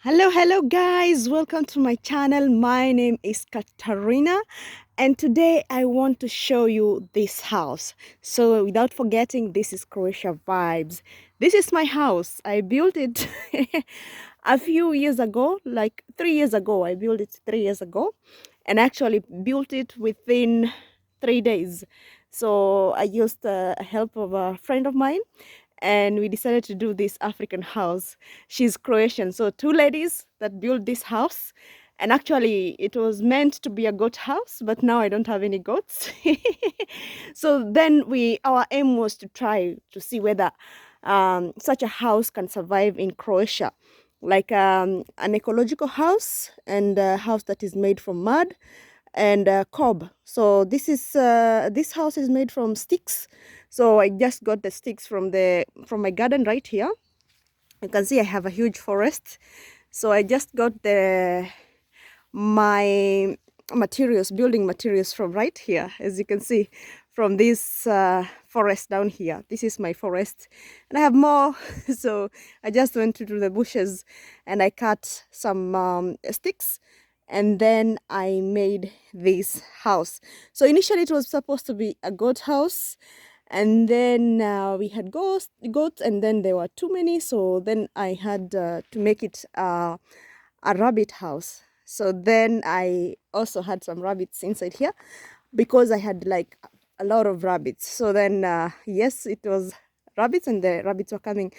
Hello guys, welcome to my channel. My name is Katarina and today I want to show you this house. So without forgetting, this is Croatia vibes. This is my house. I built it a few years ago, like 3 years ago. I built it 3 years ago and actually built it within 3 days. So I used the help of a friend of mine and we decided to do this African house. She's Croatian, so two ladies that built this house. And actually, it was meant to be a goat house, but now I don't have any goats. So then our aim was to try to see whether such a house can survive in Croatia, like an ecological house and a house that is made from mud and cob. So this house is made from sticks. So I just got the sticks from my garden right here. You can see I have a huge forest. So I just got my building materials from right here, as you can see, from this forest down here. This is my forest and I have more. So I just went to the bushes and I cut some sticks and then I made this house. So initially it was supposed to be a goat house, and then we had goats and then there were too many, so then I had to make it a rabbit house. So then I also had some rabbits inside here because I had like a lot of rabbits. So then yes, it was rabbits, and the rabbits were coming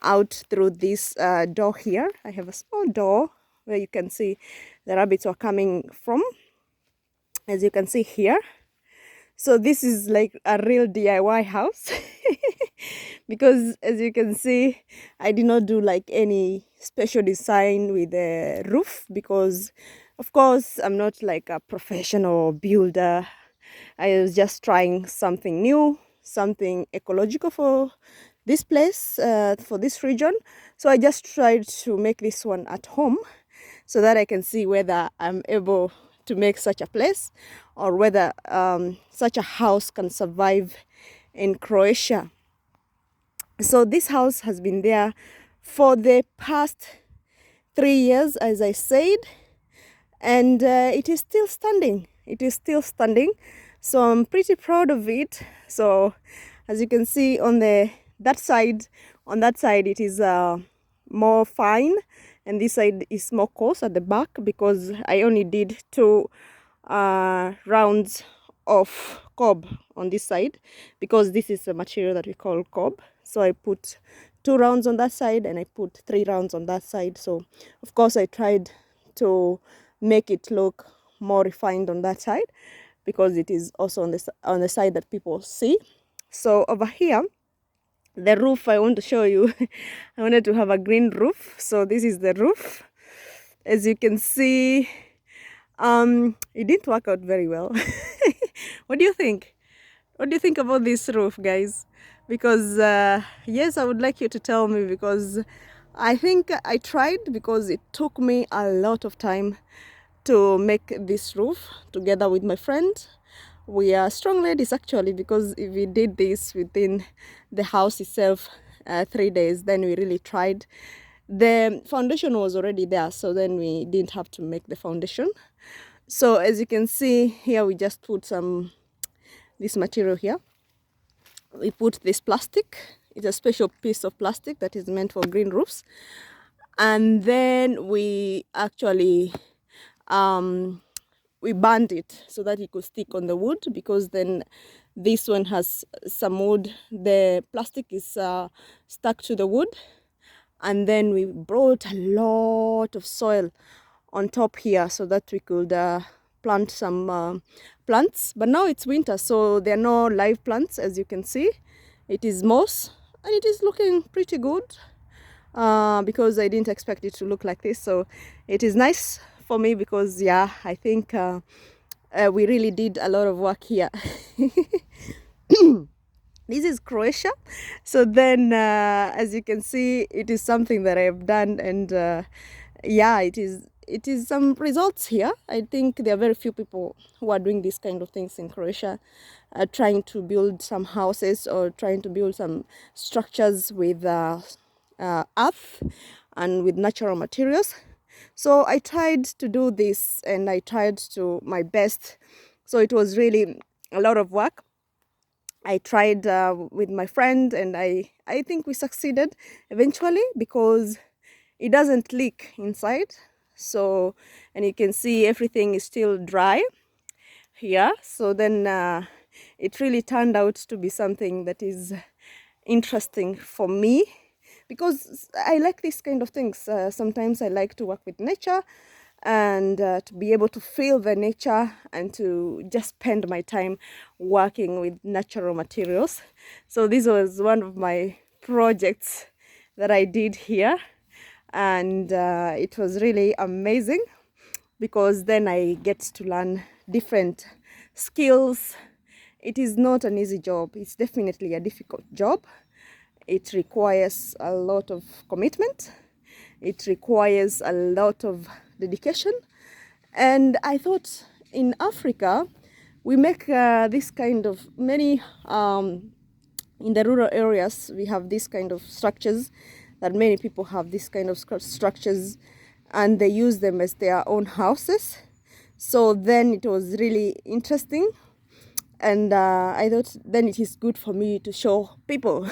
out through this door here. I have a small door where you can see the rabbits were coming from, as you can see here. So this is like a real DIY house because as you can see, I did not do like any special design with the roof because of course I'm not like a professional builder. I was just trying something new, something ecological for this place, for this region. So I just tried to make this one at home so that I can see whether I'm able to make such a place or whether such a house can survive in Croatia. So this house has been there for the past 3 years, as I said, and it is still standing. It is still standing. So I'm pretty proud of it. So as you can see on that side it is more fine, and this side is more coarse at the back because I only did two rounds of cob on this side because this is a material that we call cob. So I put 2 rounds on that side and I put 3 rounds on that side. So of course I tried to make it look more refined on that side because it is also on the side that people see. So over here, the roof I want to show you, I wanted to have a green roof. So this is the roof. As you can see, it didn't work out very well. What do you think? What do you think about this roof, guys? Because yes, I would like you to tell me, because I think I tried, because it took me a lot of time to make this roof together with my friend. We are strong ladies actually, because if we did this within the house itself 3 days, then we really tried. The foundation was already there, so then we didn't have to make the foundation. So as you can see here, we just put this material here. We put this plastic. It's a special piece of plastic that is meant for green roofs. And then we actually we burned it so that it could stick on the wood, because then this one has some wood. The plastic is stuck to the wood. And then we brought a lot of soil on top here so that we could plant some plants. But now it's winter, so there are no live plants, as you can see. It is moss and it is looking pretty good because I didn't expect it to look like this. So it is nice for me because, yeah, I think we really did a lot of work here. This is Croatia. So then as you can see, it is something that I have done, and yeah, it is some results here. I think there are very few people who are doing these kind of things in Croatia, trying to build some houses or trying to build some structures with earth and with natural materials. So I tried to do this and I tried to my best. So it was really a lot of work. I tried with my friend and I think we succeeded eventually because it doesn't leak inside. So, and you can see everything is still dry here. So then it really turned out to be something that is interesting for me because I like these kind of things. Sometimes I like to work with nature and to be able to feel the nature and to just spend my time working with natural materials. So this was one of my projects that I did here, and it was really amazing because then I get to learn different skills. It is not an easy job. It's definitely a difficult job. It requires a lot of commitment. It requires a lot of dedication. And I thought in Africa, we make this kind of many, in the rural areas, we have this kind of structures that many people have this kind of structures and they use them as their own houses. So then it was really interesting, and I thought then it is good for me to show people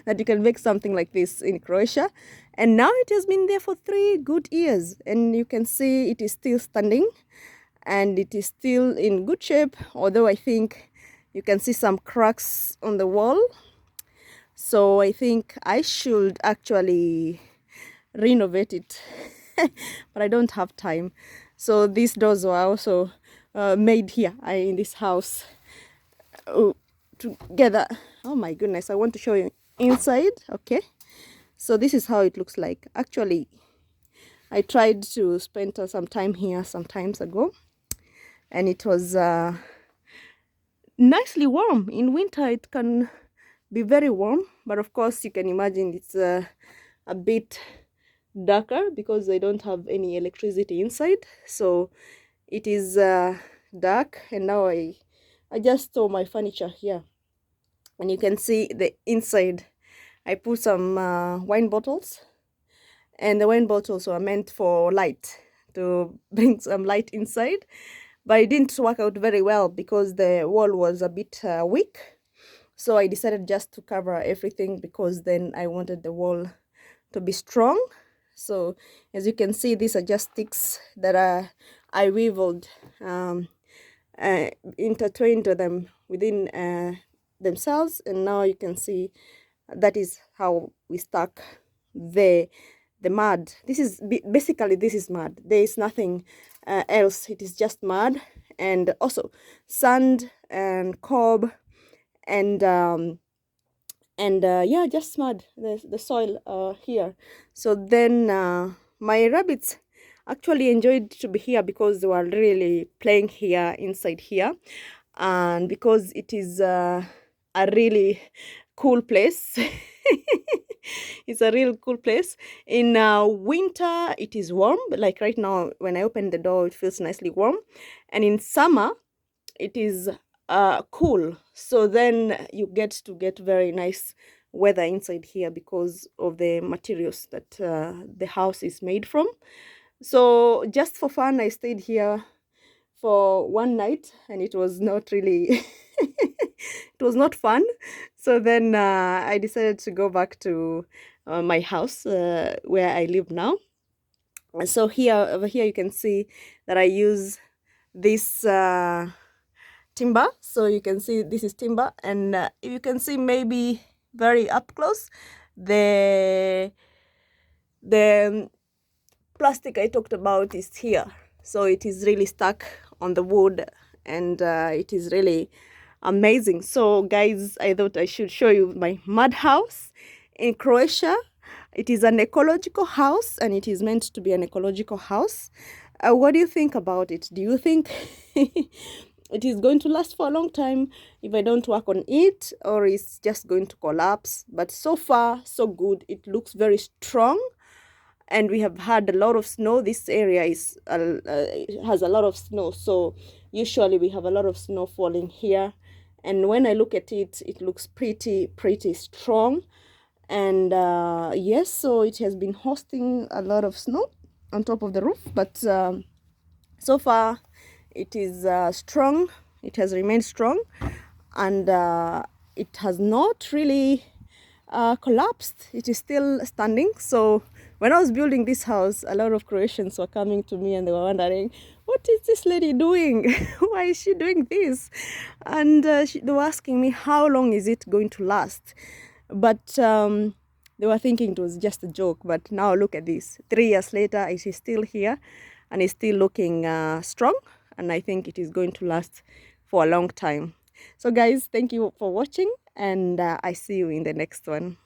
that you can make something like this in Croatia. And now it has been there for 3 good years, and you can see it is still standing and it is still in good shape, although I think you can see some cracks on the wall. So I think I should actually renovate it but I don't have time. So these doors were also made here in this house together. Oh my goodness, I want to show you inside. Okay, so this is how it looks like. Actually, I tried to spend some time here some times ago, and it was nicely warm. In winter it can be very warm, but of course you can imagine it's a bit darker because I don't have any electricity inside, so it is dark. And now I just store my furniture here, and you can see the inside. I put some wine bottles, and the wine bottles were meant for light, to bring some light inside, but it didn't work out very well because the wall was a bit weak. So I decided just to cover everything because then I wanted the wall to be strong. So as you can see, these are just sticks that I weaved, intertwined them within themselves, and now you can see that is how we stuck the mud. This is basically, this is mud. There is nothing else. It is just mud and also sand and cob and yeah, just mud, the soil here. So then my rabbits actually enjoyed to be here because they were really playing here inside here, and because it is a really cool place. It's a real cool place. In winter it is warm, like right now when I open the door it feels nicely warm, and in summer it is cool. So then you get very nice weather inside here because of the materials that the house is made from. So just for fun, I stayed here for one night, and it was not really it was not fun. So then I decided to go back to my house where I live now. And so here, over here, you can see that I use this timber. So you can see this is timber, and you can see maybe very up close the plastic I talked about is here. So it is really stuck on the wood, and it is really amazing. So guys, I thought I should show you my mud house in Croatia. It is an ecological house, and it is meant to be an ecological house. What do you think about it? Do you think it is going to last for a long time if I don't work on it, or it's just going to collapse? But so far, so good. It looks very strong, and we have had a lot of snow. This area is has a lot of snow, so usually we have a lot of snow falling here. And when I look at it, it looks pretty strong. And yes, so it has been hosting a lot of snow. on top of the roof, but so far it is strong. It has remained strong, and it has not really collapsed. It is still standing. So when I was building this house, a lot of Croatians were coming to me and they were wondering, what is this lady doing? Why is she doing this? And they were asking me, how long is it going to last? But they were thinking it was just a joke. But now look at this. 3 years later, it is still here and it's still looking strong. And I think it is going to last for a long time. So guys, thank you for watching, and I see you in the next one.